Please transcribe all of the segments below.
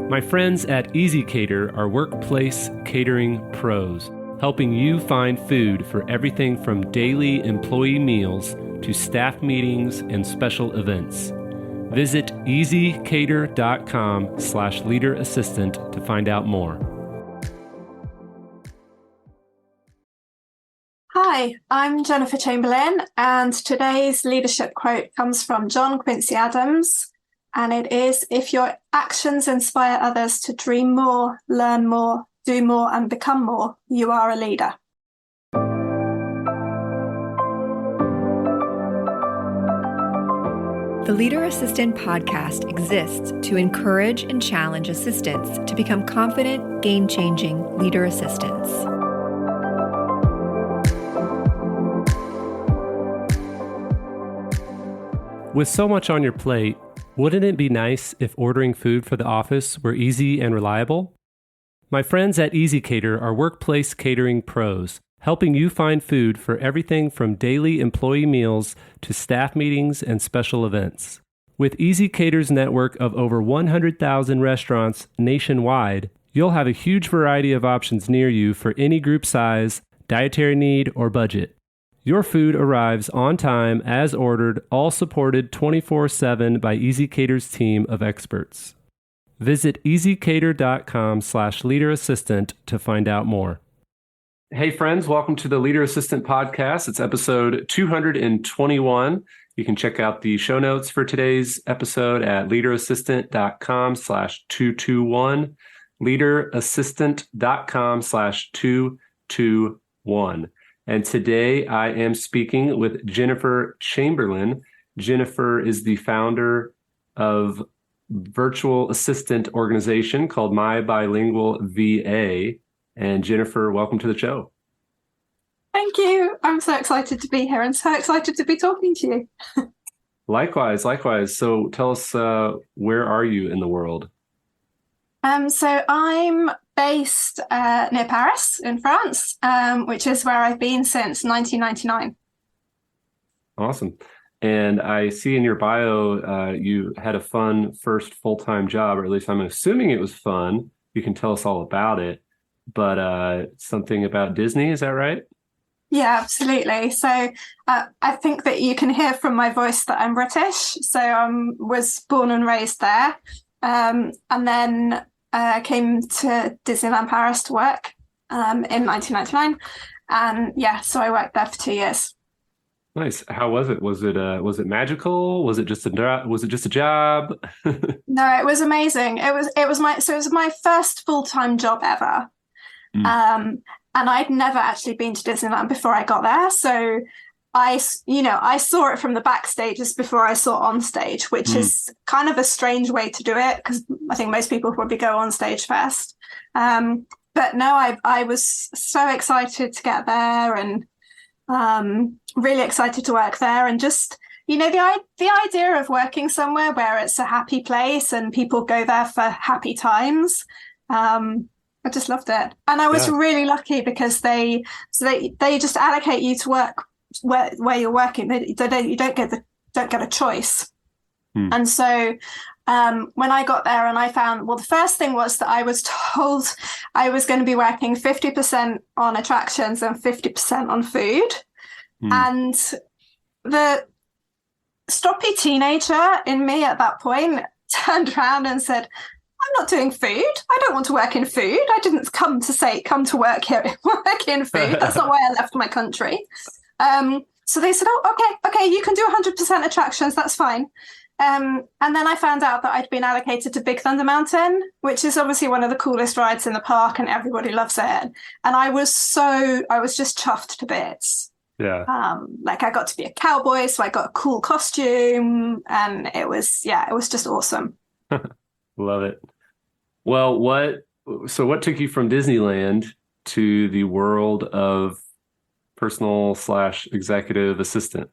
My friends at ezCater are workplace catering pros, helping you find food for everything from daily employee meals to staff meetings and special events. Visit ezcater.com/leaderassistant to find out more. Hi, I'm Jennifer Chamberlin, and today's leadership quote comes from John Quincy Adams, and it is, "If your actions inspire others to dream more, learn more, do more, and become more, you are a leader." The Leader Assistant podcast exists to encourage and challenge assistants to become confident, game-changing leader assistants. With so much on your plate, wouldn't it be nice if ordering food for the office were easy and reliable? My friends at ezCater are workplace catering pros, helping you find food for everything from daily employee meals to staff meetings and special events. With ezCater's network of over 100,000 restaurants nationwide, you'll have a huge variety of options near you for any group size, dietary need, or budget. Your food arrives on time as ordered, all supported 24/7 by ezCater's team of experts. Visit ezcater.com/leaderassistant to find out more. Hey friends, welcome to the Leader Assistant podcast. It's episode 221. You can check out the show notes for today's episode at leaderassistant.com/221, leaderassistant.com/221. And today I am speaking with Jennifer Chamberlin. Jennifer is the founder of virtual assistant organization called My Bilingual VA. And Jennifer, welcome to the show. Thank you. I'm so excited to be here and so excited to be talking to you. Likewise. So tell us, where are you in the world? So I'm based near Paris in France, which is where I've been since 1999. Awesome. And I see in your bio, you had a fun first full-time job, or at least I'm assuming it was fun. You can tell us all about it, but something about Disney, is that right? Yeah, absolutely. So I think that you can hear from my voice that I'm British. So I was born and raised there. And then came to Disneyland Paris to work in 1999, and so I worked there for 2 years. Nice. How was it? Was it magical? Was it just a job? No, it was amazing. It was my first full-time job ever, and I'd never actually been to Disneyland before I got there. So I saw it from the backstages before I saw on stage, which is kind of a strange way to do it because I think most people probably go on stage first. But no, I was so excited to get there and really excited to work there. And just, the idea of working somewhere where it's a happy place and people go there for happy times. I just loved it. And I was really lucky because they just allocate you to work where you're working. You don't get a choice. And so when I got there and I found, the first thing was that I was told I was going to be working 50% on attractions and 50% on food. And the stroppy teenager in me at that point turned around and said, "I'm not doing food. I don't want to work in food. I didn't come to work here, work in food. That's not why I left my country." So they said, "Oh, okay, you can do 100% attractions. That's fine." And then I found out that I'd been allocated to Big Thunder Mountain, which is obviously one of the coolest rides in the park, and everybody loves it. And I was just chuffed to bits. Yeah. I got to be a cowboy, so I got a cool costume, and it was just awesome. Love it. Well, what took you from Disneyland to the world of personal/executive assistant?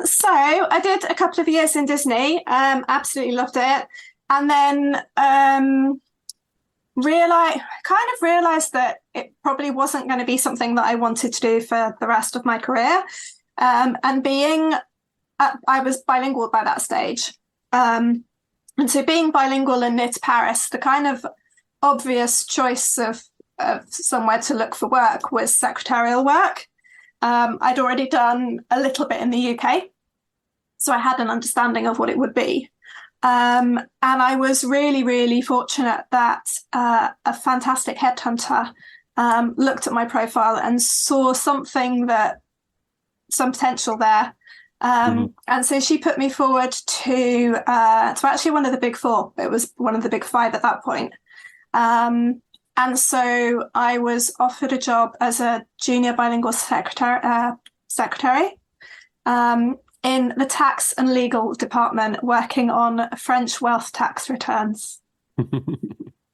So I did a couple of years in Disney, absolutely loved it. And then realized that it probably wasn't going to be something that I wanted to do for the rest of my career. And I was bilingual by that stage. And so being bilingual and near to Paris, the kind of obvious choice of somewhere to look for work was secretarial work. I'd already done a little bit in the UK, so I had an understanding of what it would be. And I was really, really fortunate that a fantastic headhunter looked at my profile and saw some potential there. And so she put me forward to actually one of the big four. It was one of the big five at that point. And so I was offered a job as a junior bilingual secretary in the tax and legal department, working on French wealth tax returns.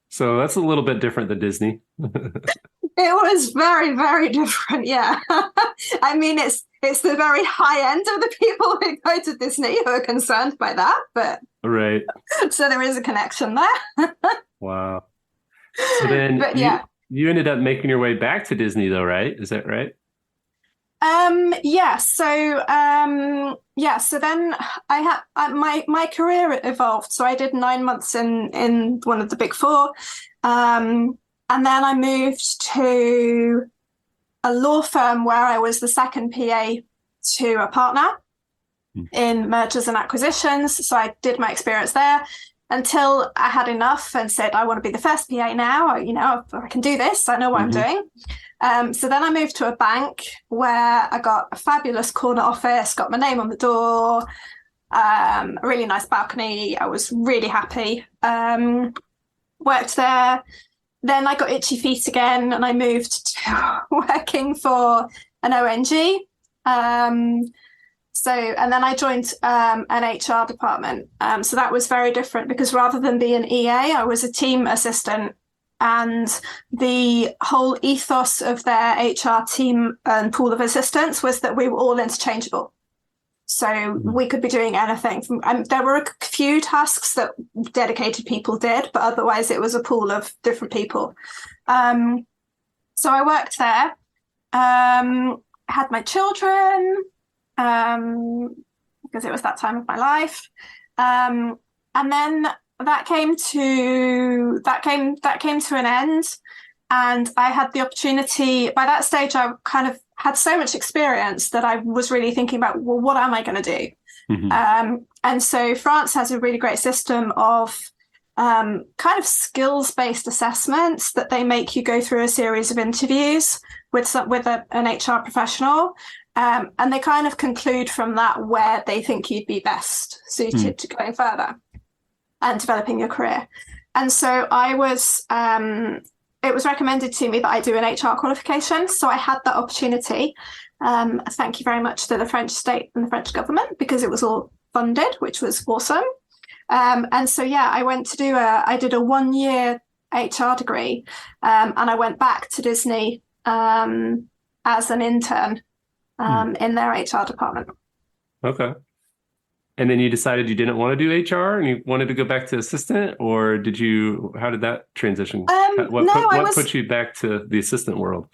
So that's a little bit different than Disney. It was very, very different. Yeah. I mean, it's the very high end of the people who go to Disney who are concerned by that, but right. So there is a connection there. Wow. So then but, yeah. you ended up making your way back to Disney though, right? Is that right? Yeah. So then I had my career evolved. So I did 9 months in one of the big four. And then I moved to a law firm where I was the second PA to a partner in mergers and acquisitions. So I did my experience there until I had enough and said, I want to be the first PA now. You know, I can do this. I know what I'm doing. So then I moved to a bank where I got a fabulous corner office, got my name on the door, a really nice balcony. I was really happy. Worked there. Then I got itchy feet again and I moved to working for an ONG. And then I joined an HR department. So that was very different because rather than be an EA, I was a team assistant. And the whole ethos of their HR team and pool of assistants was that we were all interchangeable. So we could be doing anything. There were a few tasks that dedicated people did, but otherwise it was a pool of different people. So I worked there, had my children, because it was that time of my life. And then that came to an end. And I had the opportunity, by that stage, I kind of had so much experience that I was really thinking about, well, what am I going to do? And so France has a really great system of kind of skills-based assessments that they make you go through a series of interviews with an HR professional. And they kind of conclude from that where they think you'd be best suited to going further and developing your career. And so it was recommended to me that I do an HR qualification. So I had that opportunity. Thank you very much to the French state and the French government because it was all funded, which was awesome. And so, yeah, I went to I did a 1-year HR degree and I went back to Disney as an intern in their HR department. Okay. And then you decided you didn't want to do HR and you wanted to go back to assistant, or how did that transition? What put you back to the assistant world?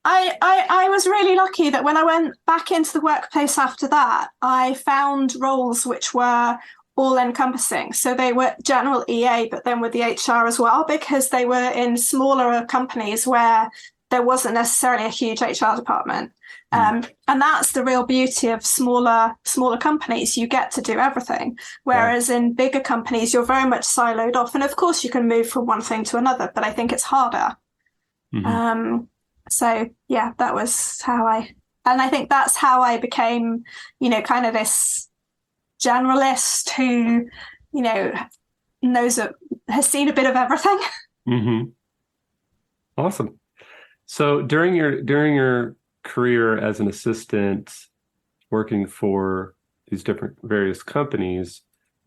I was really lucky that when I went back into the workplace after that, I found roles which were all encompassing. So they were general EA, but then with the HR as well, because they were in smaller companies where there wasn't necessarily a huge HR department. And that's the real beauty of smaller companies. You get to do everything. Whereas in bigger companies, you're very much siloed off. And of course, you can move from one thing to another, but I think it's harder. So, yeah, that was and I think that's how I became, kind of this generalist who, has seen a bit of everything. Awesome. So during your career as an assistant working for these different various companies,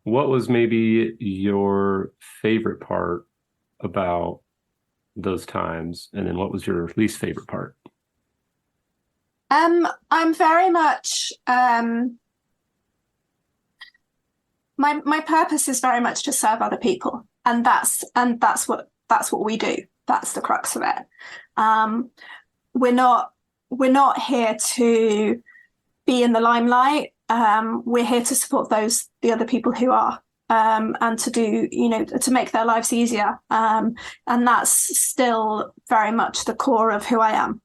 what was maybe your favorite part about those times? And then what was your least favorite part? I'm very much, my purpose is very much to serve other people. And that's what we do. That's the crux of it. We're not here to be in the limelight. We're here to support the other people who are. and to do, to make their lives easier. And that's still very much the core of who I am.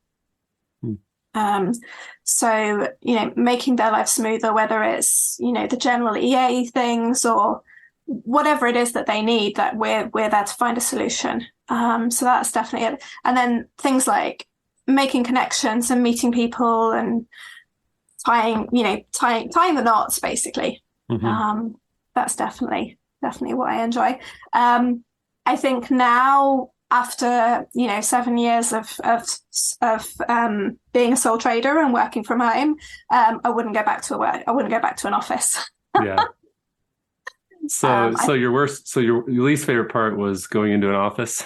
So, making their life smoother, whether it's, the general EA things or whatever it is that they need, that we're there to find a solution. So that's definitely it. And then things like making connections and meeting people and tying the knots, basically. That's definitely what I enjoy. I think now, after 7 years of being a sole trader and working from home, I wouldn't go back to an office. Yeah. So your least favorite part was going into an office?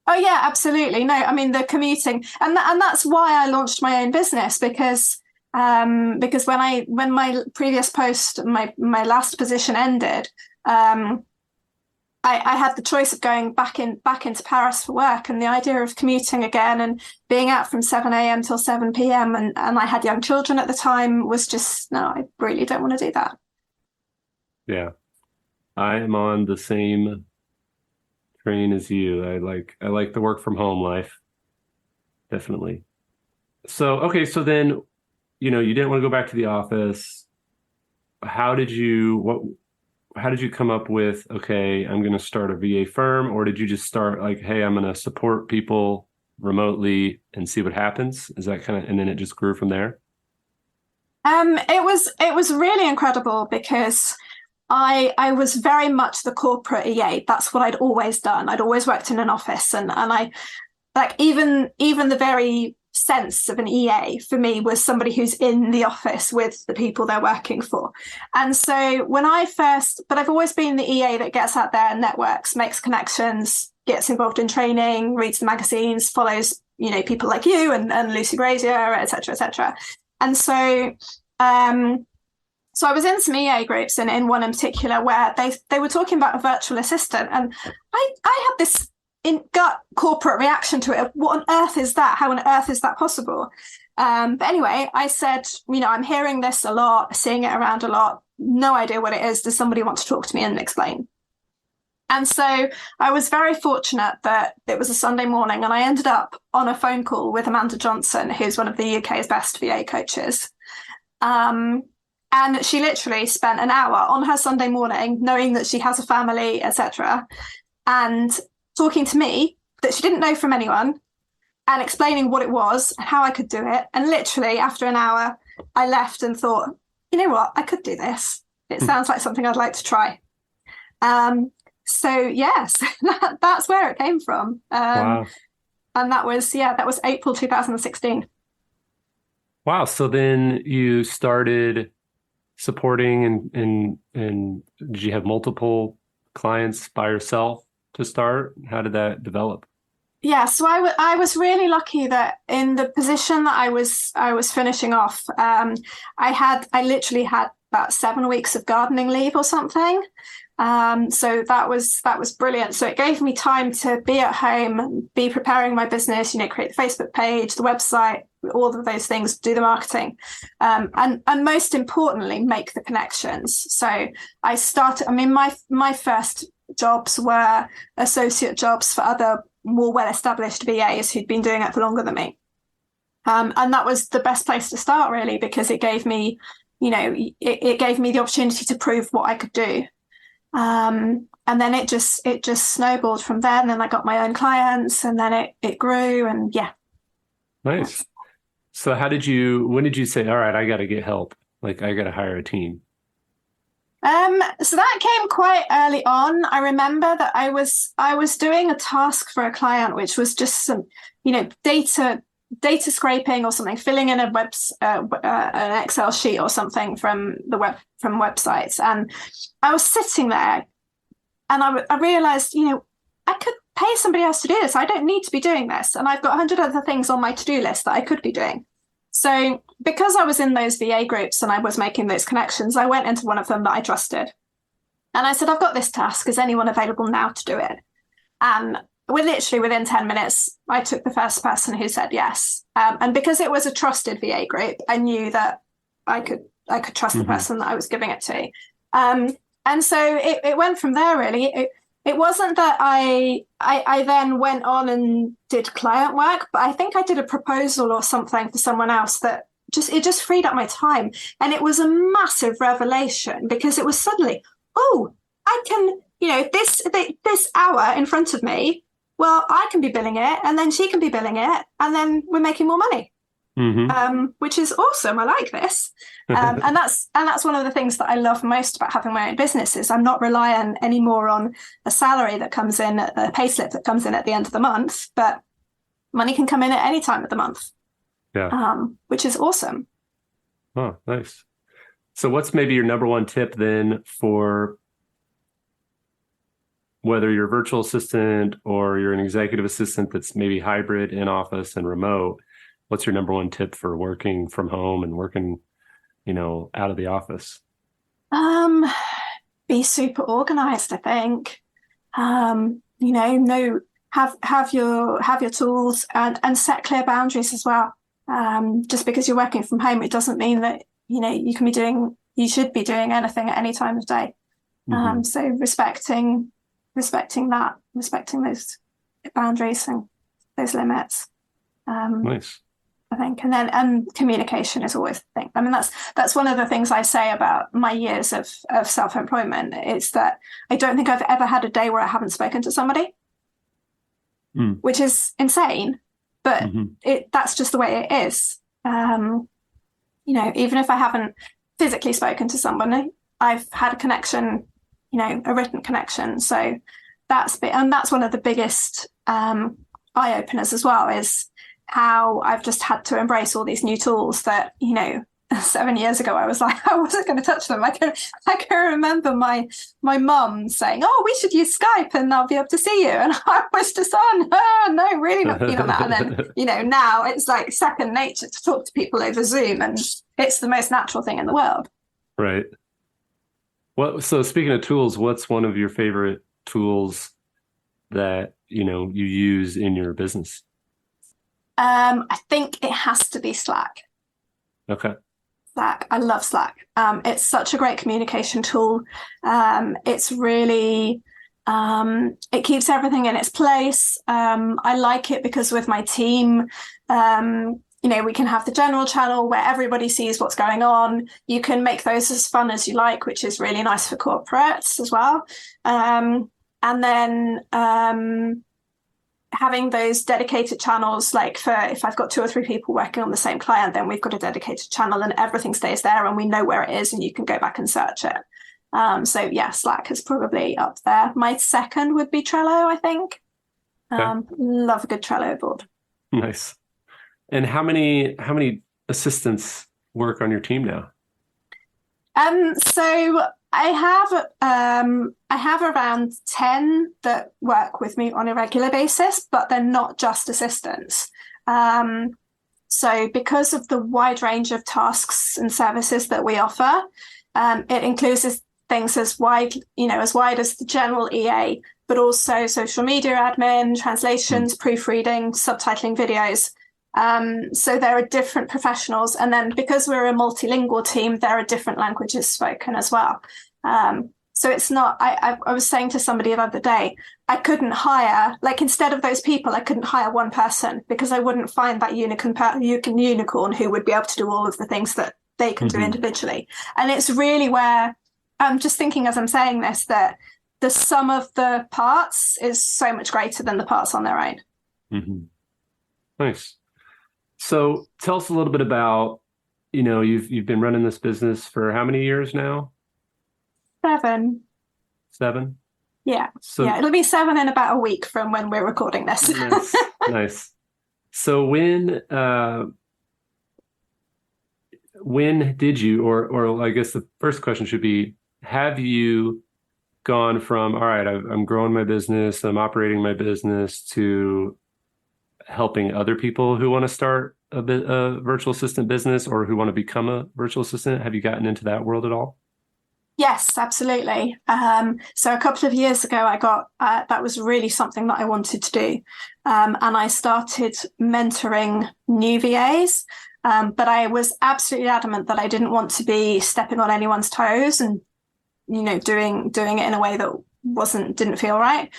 Oh yeah, absolutely. No, I mean, the commuting, and that's why I launched my own business, because when my previous post, my last position ended, I had the choice of going back into Paris for work, and the idea of commuting again and being out from 7 a.m. till 7 p.m. and I had young children at the time was just, no, I really don't want to do that. Yeah, I am on the same train as you. I like the work from home life, definitely. So okay, so then you didn't want to go back to the office. How did you come up with, okay, I'm going to start a VA firm, or did you just start like, hey, I'm going to support people remotely and see what happens? Is that and then it just grew from there? It was really incredible, because I was very much the corporate EA. That's what I'd always done. I'd always worked in an office, and I like even the very sense of an EA for me was somebody who's in the office with the people they're working for. And so but I've always been the EA that gets out there, networks, makes connections, gets involved in training, reads the magazines, follows, people like you and Lucy Brazier, et cetera. And so, so I was in some EA groups, and in one in particular where they were talking about a virtual assistant, and I had this gut corporate reaction to it. What on earth is that? How on earth is that possible? But anyway, I said, I'm hearing this a lot, seeing it around a lot, no idea what it is. Does somebody want to talk to me and explain? And so I was very fortunate that it was a Sunday morning, and I ended up on a phone call with Amanda Johnson, who's one of the UK's best VA coaches. And she literally spent an hour on her Sunday morning, knowing that she has a family, etc., and talking to me that she didn't know from anyone, and explaining what it was and how I could do it. And literally after an hour, I left and thought, you know what, I could do this. It sounds like something I'd like to try. So yes, that's where it came from. Wow. And that was April 2016. Wow. So then you started supporting and did you have multiple clients by yourself to start? How did that develop? Yeah, so I was really lucky that in the position that I was finishing off, I literally had about 7 weeks of gardening leave or something. So that was brilliant. So it gave me time to be at home, be preparing my business, create the Facebook page, the website, all of those things, do the marketing, and most importantly, make the connections. So I started, my first jobs were associate jobs for other more well-established VAs who'd been doing it for longer than me. And that was the best place to start, really, because it gave me, it gave me the opportunity to prove what I could do. And then it just snowballed from there. And then I got my own clients, and then it grew, and yeah. Nice. So when did you say, all right, I got to get help? Like, I got to hire a team? So that came quite early on. I remember that I was doing a task for a client, which was just some, data scraping or something, filling in an Excel sheet or something from websites. And I was sitting there, and I realized, I could pay somebody else to do this. I don't need to be doing this. And I've got 100 other things on my to-do list that I could be doing. So because I was in those VA groups and I was making those connections, I went into one of them that I trusted. And I said, I've got this task. Is anyone available now to do it? And literally within 10 minutes, I took the first person who said yes. And because it was a trusted VA group, I knew that I could trust the person that I was giving it to. so it went from there, really. It wasn't that I then went on and did client work, but I think I did a proposal or something for someone else that just freed up my time. And it was a massive revelation because it was suddenly, oh, I can, this hour in front of me, well, I can be billing it, and then she can be billing it, and then we're making more money. Which is awesome. I like this. And that's one of the things that I love most about having my own business is I'm not reliant anymore on a salary that comes in, a pay slip that comes in at the end of the month, but money can come in at any time of the month. Yeah. Which is awesome. Oh, nice. So what's maybe your number one tip then for whether you're a virtual assistant or you're an executive assistant that's maybe hybrid in office and remote? What's your number one tip for working from home and working, out of the office? Be super organized, I think. Have your tools and set clear boundaries as well. Just because you're working from home, it doesn't mean that, you should be doing anything at any time of day. So respecting those boundaries and those limits. Nice. I think, and communication is always the thing. I mean, that's one of the things I say about my years of self-employment. It's that I don't think I've ever had a day where I haven't spoken to somebody, which is insane, but that's just the way it is. Even if I haven't physically spoken to someone, I've had a connection, a written connection. So that's one of the biggest eye openers as well, is how I've just had to embrace all these new tools that, 7 years ago, I was like, I wasn't going to touch them. I can remember my mum saying, oh, we should use Skype and I'll be able to see you. And I was just, no, really not keen on that. And then, now it's like second nature to talk to people over Zoom, and it's the most natural thing in the world. Right. Well, so speaking of tools, what's one of your favorite tools that, you use in your business? I think it has to be Slack. Okay. Slack. I love Slack. It's such a great communication tool. It's really, it keeps everything in its place. I like it because with my team, we can have the general channel where everybody sees what's going on. You can make those as fun as you like, which is really nice for corporates as well. And then having those dedicated channels, like for if I've got 2 or 3 people working on the same client, then we've got a dedicated channel and everything stays there and we know where it is and you can go back and search it. So yeah, Slack is probably up there. My second would be Trello, I think. Love a good Trello board. Nice. And how many assistants work on your team now? So I have around 10 that work with me on a regular basis, but they're not just assistants. So because of the wide range of tasks and services that we offer, it includes things as wide as the general EA, but also social media admin, translations, proofreading, subtitling videos. So there are different professionals. And then because we're a multilingual team, there are different languages spoken as well. So it's not, I was saying to somebody the other day, I couldn't hire, instead of those people, I couldn't hire one person because I wouldn't find that unicorn who would be able to do all of the things that they can do individually. And it's really where I'm just thinking as I'm saying this, that the sum of the parts is so much greater than the parts on their own. Nice. So tell us a little bit about, you've been running this business for how many years now? 7. 7? Yeah. Yeah, it'll be 7 in about a week from when we're recording this. Nice. So when did you, or I guess the first question should be, have you gone from, all right, I'm growing my business, I'm operating my business, to helping other people who want to start a virtual assistant business or who want to become a virtual assistant? Have you gotten into that world at all? Yes, absolutely. So a couple of years ago, I got that was really something that I wanted to do. And I started mentoring new VAs. But I was absolutely adamant that I didn't want to be stepping on anyone's toes and doing it in a way that didn't feel right.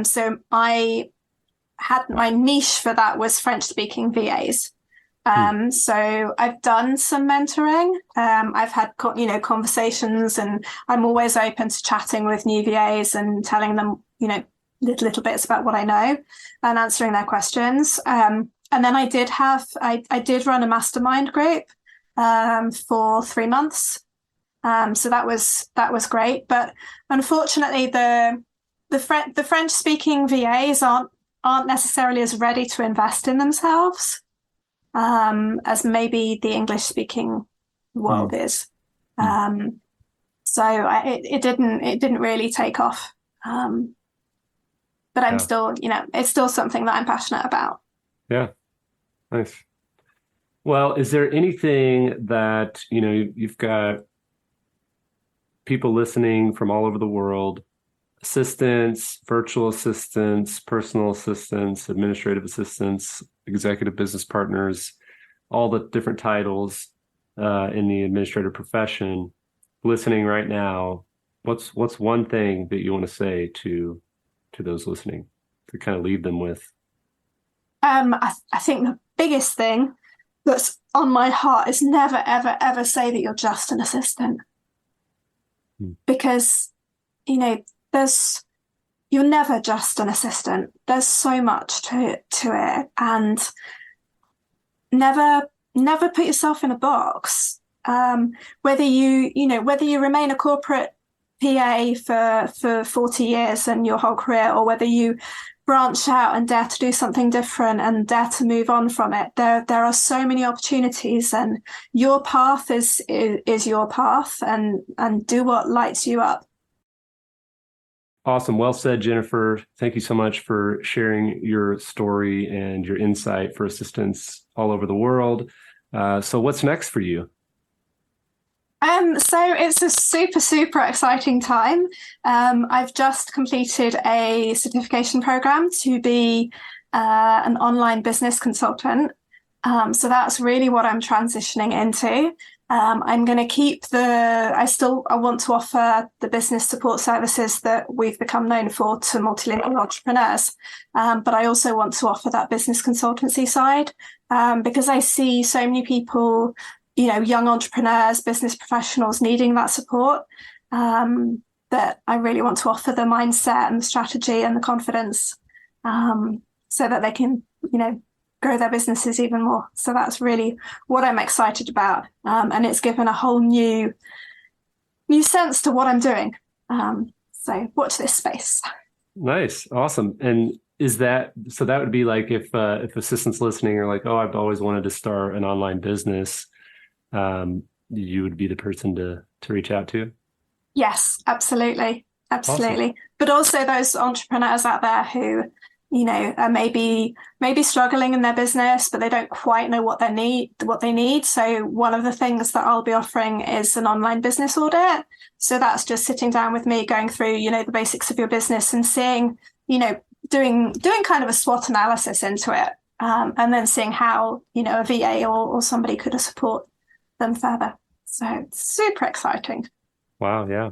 So I had my niche for that was French speaking VAs. So I've done some mentoring. I've had, conversations, and I'm always open to chatting with new VAs and telling them, little bits about what I know and answering their questions. And then I did run a mastermind group for 3 months. So that was great. But unfortunately, the French speaking VAs aren't necessarily as ready to invest in themselves as maybe the English speaking world is. So it didn't really take off. But I'm still, it's still something that I'm passionate about. Yeah. Nice. Well, is there anything that, you've got people listening from all over the world, assistants, virtual assistants, personal assistants, administrative assistants, executive business partners, all the different titles in the administrative profession listening right now, what's one thing that you want to say to those listening to kind of leave them with? I think the biggest thing that's on my heart is never, ever, ever say that you're just an assistant. Because, you're never just an assistant. There's so much to it, and never put yourself in a box. Whether you remain a corporate PA for 40 years and your whole career, or whether you branch out and dare to do something different and dare to move on from it, there are so many opportunities, and your path is your path, and do what lights you up. Awesome. Well said, Jennifer. Thank you so much for sharing your story and your insight for assistants all over the world. So what's next for you? So it's a super, super exciting time. I've just completed a certification program to be an online business consultant. So that's really what I'm transitioning into. I'm going to keep I want to offer the business support services that we've become known for to multilingual entrepreneurs. But I also want to offer that business consultancy side because I see so many people, young entrepreneurs, business professionals needing that support, that I really want to offer the mindset and the strategy and the confidence so that they can, grow their businesses even more. So that's really what I'm excited about. And it's given a whole new sense to what I'm doing. So watch this space. Nice. Awesome. And that would be like if assistants listening are like, oh, I've always wanted to start an online business, you would be the person to reach out to? Yes, absolutely. Absolutely. Awesome. But also those entrepreneurs out there who, are maybe struggling in their business, but they don't quite know what they need. So one of the things that I'll be offering is an online business audit. So that's just sitting down with me, going through, the basics of your business and seeing, doing kind of a SWOT analysis into it. And then seeing how, a VA or somebody could support them further. So it's super exciting. Wow. Yeah.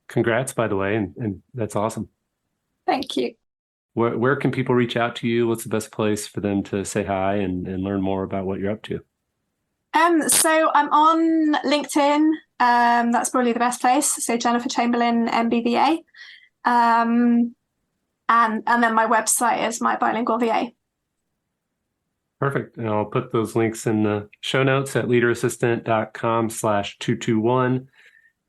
Congrats, by the way. And that's awesome. Thank you. Where can people reach out to you? What's the best place for them to say hi and learn more about what you're up to? So I'm on LinkedIn. That's probably the best place. So Jennifer Chamberlin, MBVA. And then my website is My Bilingual VA. Perfect. And I'll put those links in the show notes at leaderassistant.com/221.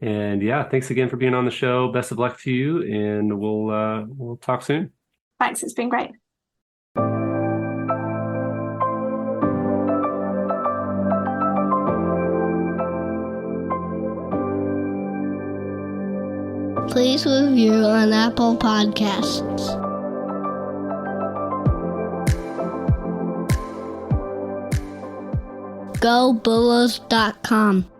And yeah, thanks again for being on the show. Best of luck to you, and we'll talk soon. Thanks. It's been great. Please review on Apple Podcasts. GoBulls.com